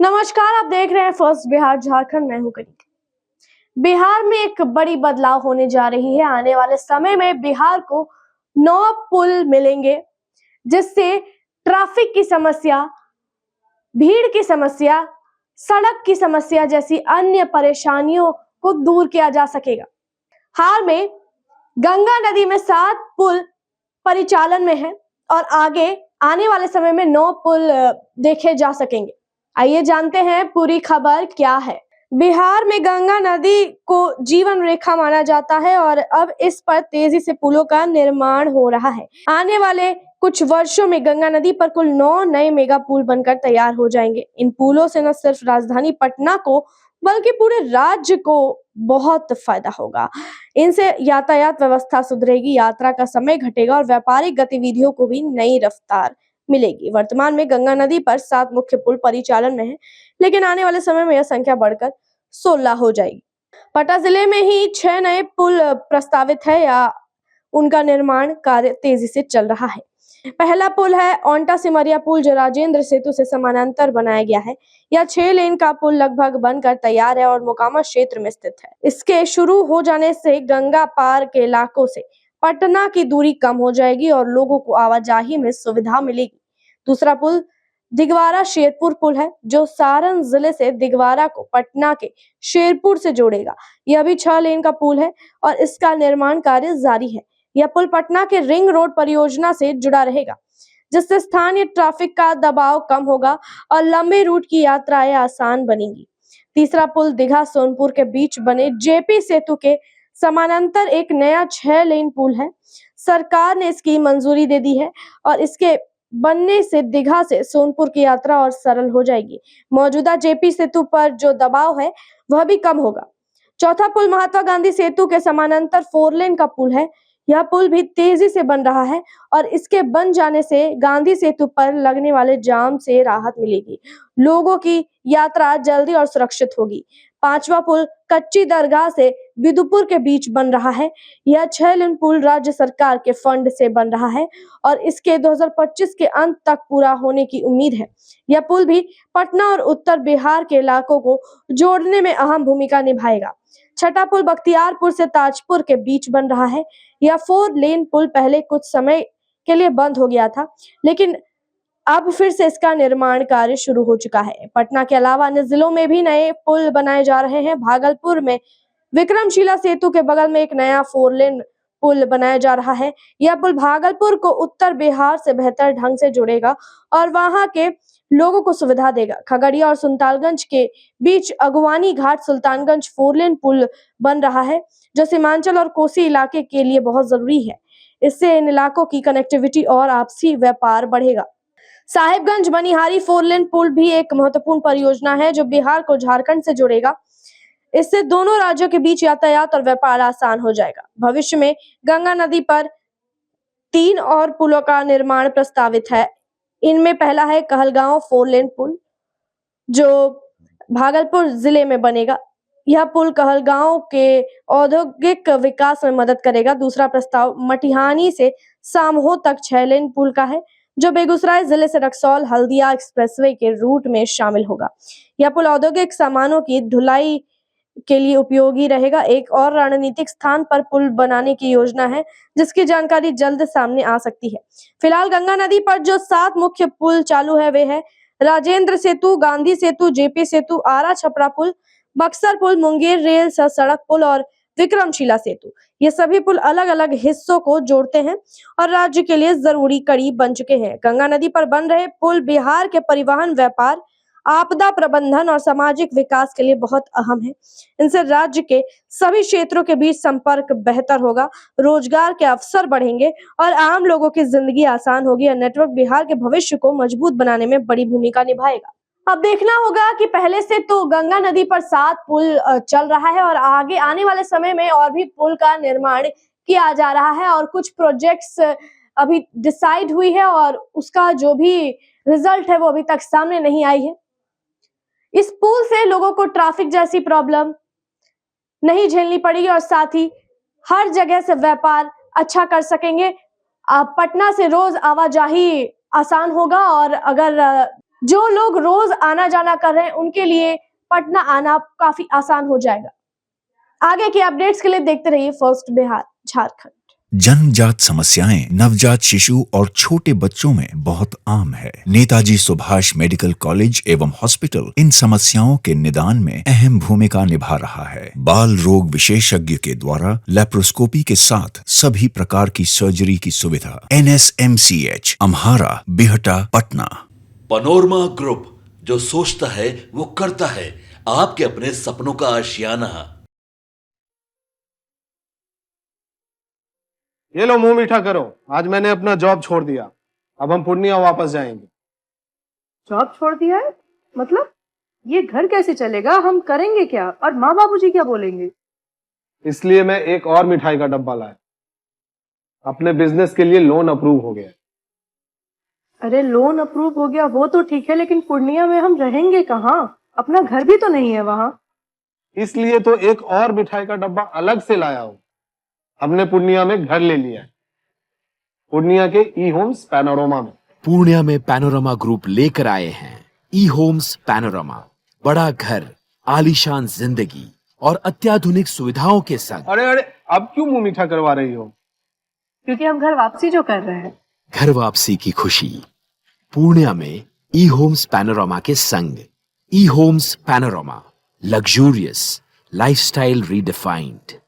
नमस्कार, आप देख रहे हैं फर्स्ट बिहार झारखंड। मैं हूं कनिका। बिहार में एक बड़ी बदलाव होने जा रही है। आने वाले समय में बिहार को 9 पुल मिलेंगे, जिससे ट्रैफिक की समस्या, भीड़ की समस्या, सड़क की समस्या जैसी अन्य परेशानियों को दूर किया जा सकेगा। हाल में गंगा नदी में 7 पुल परिचालन में है और आगे आने वाले समय में 9 पुल देखे जा सकेंगे। आइए जानते हैं पूरी खबर क्या है। बिहार में गंगा नदी को जीवन रेखा माना जाता है और अब इस पर तेजी से पुलों का निर्माण हो रहा है। आने वाले कुछ वर्षों में गंगा नदी पर कुल 9 नए मेगा पुल बनकर तैयार हो जाएंगे। इन पुलों से न सिर्फ राजधानी पटना को बल्कि पूरे राज्य को बहुत फायदा होगा। इनसे यातायात व्यवस्था सुधरेगी, यात्रा का समय घटेगा और व्यापारिक गतिविधियों को भी नई रफ्तार मिलेगी। वर्तमान में गंगा नदी पर 7 मुख्य पुल परिचालन में है, लेकिन आने वाले समय में यह संख्या बढ़कर 16 हो जाएगी। पटना जिले में ही 6 नए पुल प्रस्तावित है या उनका निर्माण कार्य तेजी से चल रहा है। पहला पुल है ओंटा सिमरिया पुल, जो राजेंद्र सेतु से समानांतर बनाया गया है। यह 6 लेन का पुल लगभग बनकर तैयार है और मोकामा क्षेत्र में स्थित है। इसके शुरू हो जाने से गंगा पार के इलाकों से पटना की दूरी कम हो जाएगी और लोगों को आवाजाही में सुविधा मिलेगी। दूसरा पुल दिगवारा शेरपुर पुल है, जो सारण जिले से दिगवारा को पटना के शेरपुर से जोड़ेगा। यह भी 6 लेन का पुल है और इसका निर्माण कार्य जारी है। यह पुल पटना के रिंग रोड परियोजना से जुड़ा रहेगा, जिससे स्थानीय ट्रैफिक का दबाव कम होगा और लंबे रूट की यात्राएं आसान बनेंगी। तीसरा पुल दीघा सोनपुर के बीच बने जेपी सेतु के समानांतर एक नया 6 लेन पुल है। सरकार ने इसकी मंजूरी दे दी है और इसके बनने से दीघा से सोनपुर की यात्रा और सरल हो जाएगी। मौजूदा जेपी सेतु पर जो दबाव है वह भी कम होगा। चौथा पुल महात्मा गांधी सेतु के समानांतर 4 लेन का पुल है। यह पुल भी तेजी से बन रहा है और इसके बन जाने से गांधी सेतु पर लगने वाले जाम से राहत मिलेगी। लोगों की यात्रा जल्दी और सुरक्षित होगी। पांचवा पुल कच्ची दरगाह से बिदुपुर के बीच बन रहा है। यह 6 लेन पुल राज्य सरकार के फंड से बन रहा है और इसके 2025 के अंत तक पूरा होने की उम्मीद है। यह पुल भी पटना और उत्तर बिहार के इलाकों को जोड़ने में अहम भूमिका निभाएगा। छठा पुल बख्तियारपुर से ताजपुर के बीच बन रहा है। यह 4 लेन पुल पहले कुछ समय के लिए बंद हो गया था, लेकिन अब फिर से इसका निर्माण कार्य शुरू हो चुका है। पटना के अलावा अन्य जिलों में भी नए पुल बनाए जा रहे हैं। भागलपुर में विक्रमशिला सेतु के बगल में एक नया 4 लेन पुल बनाया जा रहा है। यह पुल भागलपुर को उत्तर बिहार से बेहतर ढंग से जोड़ेगा और वहां के लोगों को सुविधा देगा। खगड़िया और सुल्तानगंज के बीच अगवानी घाट सुल्तानगंज 4 लेन पुल बन रहा है, जो सीमांचल और कोसी इलाके के लिए बहुत जरूरी है। इससे इन इलाकों की कनेक्टिविटी और आपसी व्यापार बढ़ेगा। साहिबगंज मनिहारी 4 लेन पुल भी एक महत्वपूर्ण परियोजना है, जो बिहार को झारखंड से जोड़ेगा। इससे दोनों राज्यों के बीच यातायात और व्यापार आसान हो जाएगा। भविष्य में गंगा नदी पर 3 और पुलों का निर्माण प्रस्तावित है। इनमें पहला है कहलगांव 4 लेन पुल, जो भागलपुर जिले में बनेगा। यह पुल कहलगांव के औद्योगिक विकास में मदद करेगा। दूसरा प्रस्ताव मटिहानी से सामहो तक 6 लेन पुल का है, जो बेगूसराय जिले से रक्सौल हल्दिया एक्सप्रेसवे के रूट में शामिल होगा। यह पुल औद्योगिक सामानों की ढुलाई के लिए उपयोगी रहेगा। एक और रणनीतिक स्थान पर पुल बनाने की योजना है, जिसकी जानकारी जल्द सामने आ सकती है। फिलहाल गंगा नदी पर जो 7 मुख्य पुल चालू है वे है राजेंद्र सेतु, गांधी सेतु, जेपी सेतु, आरा छपरा पुल, बक्सर पुल, मुंगेर रेल सड़क पुल और विक्रमशिला सेतु। ये सभी पुल अलग अलग हिस्सों को जोड़ते हैं और राज्य के लिए जरूरी कड़ी बन चुके हैं। गंगा नदी पर बन रहे पुल बिहार के परिवहन, व्यापार, आपदा प्रबंधन और सामाजिक विकास के लिए बहुत अहम है। इनसे राज्य के सभी क्षेत्रों के बीच संपर्क बेहतर होगा, रोजगार के अवसर बढ़ेंगे और आम लोगों की जिंदगी आसान होगी। और नेटवर्क बिहार के भविष्य को मजबूत बनाने में बड़ी भूमिका निभाएगा। अब देखना होगा कि पहले से तो गंगा नदी पर 7 पुल चल रहा है और आगे आने वाले समय में और भी पुल का निर्माण किया जा रहा है और कुछ प्रोजेक्ट्स अभी डिसाइड हुई है और उसका जो भी रिजल्ट है वो अभी तक सामने नहीं आई है। इस पुल से लोगों को ट्रैफिक जैसी प्रॉब्लम नहीं झेलनी पड़ेगी और साथ ही हर जगह से व्यापार अच्छा कर सकेंगे। पटना से रोज आवाजाही आसान होगा और अगर जो लोग रोज आना जाना कर रहे हैं उनके लिए पटना आना काफी आसान हो जाएगा। आगे के अपडेट्स के लिए देखते रहिए फर्स्ट बिहार झारखंड। जन्मजात समस्याएं नवजात शिशु और छोटे बच्चों में बहुत आम है। नेताजी सुभाष मेडिकल कॉलेज एवं हॉस्पिटल इन समस्याओं के निदान में अहम भूमिका निभा रहा है। बाल रोग विशेषज्ञ के द्वारा लेप्रोस्कोपी के साथ सभी प्रकार की सर्जरी की सुविधा। NSMCH Amhara Bihta Patna. Panorama group, जो सोचता है वो करता है। आपके अपने सपनों का आशियाना। ये लो मुंह मीठा करो, आज मैंने अपना जॉब छोड़ दिया। अब हम पूर्णिया वापस जाएंगे। जॉब छोड़ दिया है? मतलब ये घर कैसे चलेगा? हम करेंगे क्या? और माँ बाबूजी क्या बोलेंगे? इसलिए मैं एक और मिठाई का डब्बा लाया। अपने बिजनेस के लिए लोन अप्रूव हो गया। अरे लोन अप्रूव हो गया वो तो ठीक है, लेकिन पूर्णिया में हम रहेंगे कहाँ? अपना घर भी तो नहीं है वहां। इसलिए तो एक और मिठाई का डब्बा अलग से लाया हूं। हमने पूर्णिया में घर ले लिया है, पूर्णिया के ई होम्स पैनोरमा में। पूर्णिया में पैनोरमा ग्रुप लेकर आए हैं ई होम्स पैनोरमा। बड़ा घर, आलीशान जिंदगी और अत्याधुनिक सुविधाओं के संग। अरे अब क्यों मुंह मीठा करवा रही हो? क्योंकि हम घर वापसी जो कर रहे हैं। घर वापसी की खुशी पूर्णिया में ई होम्स पैनोरमा के संग। ई homes panorama, luxurious lifestyle redefined.